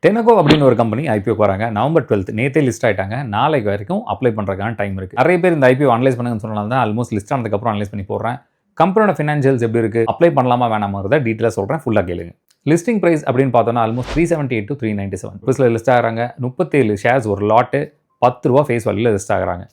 டெனகோ அப்படின்னு ஒரு company IPO வராங்க. நவம்பர் 12 நேத்தே லிஸ்ட் ஆயிட்டாங்க. நாளைக்கு வரைக்கும் அப்ளை பண்ணுறதுக்கான டைம் இருக்குது. நிறைய பேர் இந்த ஐபிஓ அனலைஸ் பண்ணுங்கன்னு சொன்னால தான் ஆல்மோஸ்ட் லிஸ்ட் ஆனதுக்கப்புறம் அனலைஸ் பண்ணி போடுறேன். கம்பெனியோட ஃபினான்ஷியல்ஸ் எப்படி இருக்குது, அப்ளை பண்ணலாமா வேணாமாங்கிறத டீட்டெயிலாக சொல்கிறேன், ஃபுல்லாக கேளுங்க. லிஸ்டிங் பிரைஸ் அப்படின்னு பார்த்தோன்னா ஆல்மோஸ்ட் 378 to 397 ருபீஸில் லிஸ்ட் ஆகிறாங்க. 37 ஷேர்ஸ் ஒரு லாட்டு ₹10 ஃபேஸ் வேல்யூல லிஸ்ட் ஆகிறாங்க.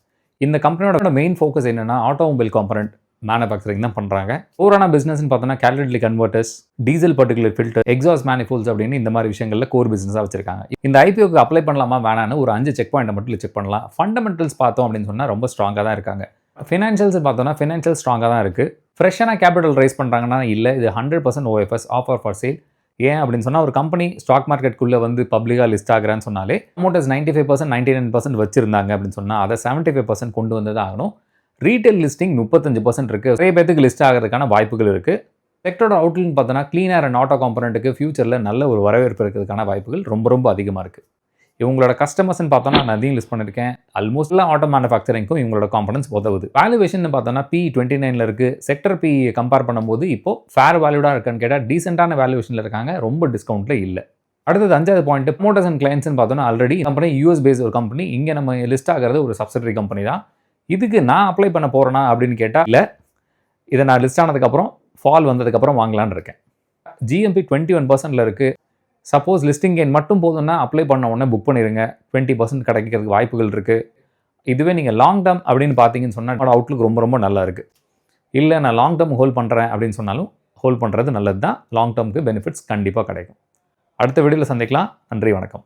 இந்த கம்பெனியோட மெயின் ஃபோக்கஸ் என்னன்னா ஆட்டோமொபைல் காம்பனண்ட் மேனுஃபேக்சரிங் தான் பண்ணுறாங்க. ஓவரான பிஸ்னஸ்ன்னு பார்த்தோன்னா catalytic converters, diesel particular filter, exhaust manifolds அப்படின்னு இந்த மாதிரி விஷயங்களில் கோர் பிஸ்னஸாக வச்சிருக்காங்க. இந்த ஐபிஓக்கு அப்ளை பண்ணலாமா வேணான்னு ஒரு 5 செக் பாயிண்ட் மட்டும் செக் பண்ணலாம். ஃபண்டமெண்டல்ஸ் பார்த்தோம் அப்படின்னு சொன்னால் ரொம்ப ஸ்ட்ராங்காக தான் இருக்காங்க. ஃபினான்ஷியல்ஸ் பார்த்தோன்னா ஃபினான்ஷியல் ஸ்ட்ராங்காக தான் இருக்குது. ஃப்ரெஷ்ஷான கேபிட்டல் ரைஸ் பண்ணுறாங்கன்னா இல்லை, இது 100% OFS ஆஃபர் ஃபார் சேல். ஏன் அப்படின்னு சொன்னால் ஒரு கம்பெனி ஸ்டாக் மார்க்கெட்டுக்குள்ளே வந்து பப்ளிக்காக லிஸ்ட் ஆகிறான்னு சொன்னாலே ப்ரமோட்டர்ஸ் 95% 99% வச்சிருந்தாங்க அப்படின்னு சொன்னால் அதை 75% கொண்டு வந்து தான் ஆகணும். ரீட்டைல் லிஸ்டிங் 35% இருக்குது. நிறைய பேருக்கு லிஸ்ட் ஆகிறதுக்கான வாய்ப்புகள் இருக்குது. செக்டரோட அவுட்லுன்னு பார்த்தோன்னா க்ளீன் ஏர் அண்ட் ஆட்டோ காம்பனண்ட்டுக்கு ஃபியூச்சரில் நல்ல ஒரு வரவேற்பு இருக்கிறதுக்கான வாய்ப்புகள் ரொம்ப அதிகமாக இருக்குது. இவங்களோட கஸ்டமர்ஸ்ன்னு பார்த்தோன்னா நான் அதையும் லிஸ்ட் பண்ணியிருக்கேன். ஆல்மோஸ்ட் எல்லாம் ஆட்டோ மேனுஃபேக்சரிங்க்கும் இவங்களோட காம்பனன்ஸ் உதவுது. வேல்யூவேஷன் பார்த்தோன்னா P29 இருக்குது. செக்டர் P கம்பேர் பண்ணும்போது இப்போ ஃபேர் வேல்யூடாக இருக்குன்னு கேட்டால் டீசெண்டான வேல்யூவேஷனில் இருக்காங்க, ரொம்ப டிஸ்கவுண்ட்டில் இல்லை. அடுத்தது 5வது பாயிண்ட் ப்ரமோட்டர்ஸ் அண்ட் கிளைண்ட்ஸ்னு பார்த்தோன்னா ஆல்ரெடி கம்பெனி US பேஸ் ஒரு கம்பெனி, இங்கே நம்ம லிஸ்ட் ஆகிறது ஒரு சப்சிடரி கம்பெனி தான். இதுக்கு நான் அப்ளை பண்ண போகிறேன்னா அப்படின்னு கேட்டால் இல்லை, இதை நான் லிஸ்ட் ஆனதுக்கப்புறம் ஃபால் வந்ததுக்கப்புறம் வாங்கலான்னு இருக்கேன். GMP 21%ல் இருக்குது. சப்போஸ் லிஸ்டிங் கெயின் மட்டும் போதும்னா அப்ளை பண்ண உடனே புக் பண்ணிடுங்க. 20% கிடைக்கிறதுக்கு வாய்ப்புகள் இருக்குது. இதுவே நீங்கள் லாங் டேர்ம் அப்படின்னு பார்த்தீங்கன்னு சொன்னால் என்னோட அவுட்லுக் ரொம்ப நல்லா இருக்குது. இல்லை நான் லாங் டேர்ம் ஹோல்ட் பண்ணுறேன் அப்படின்னு சொன்னாலும் ஹோல்ட் பண்ணுறது நல்லது தான். லாங் டேர்முக்கு பெனிஃபிட்ஸ் கண்டிப்பாக கிடைக்கும். அடுத்த வீடியோவில் சந்திக்கலாம். நன்றி, வணக்கம்.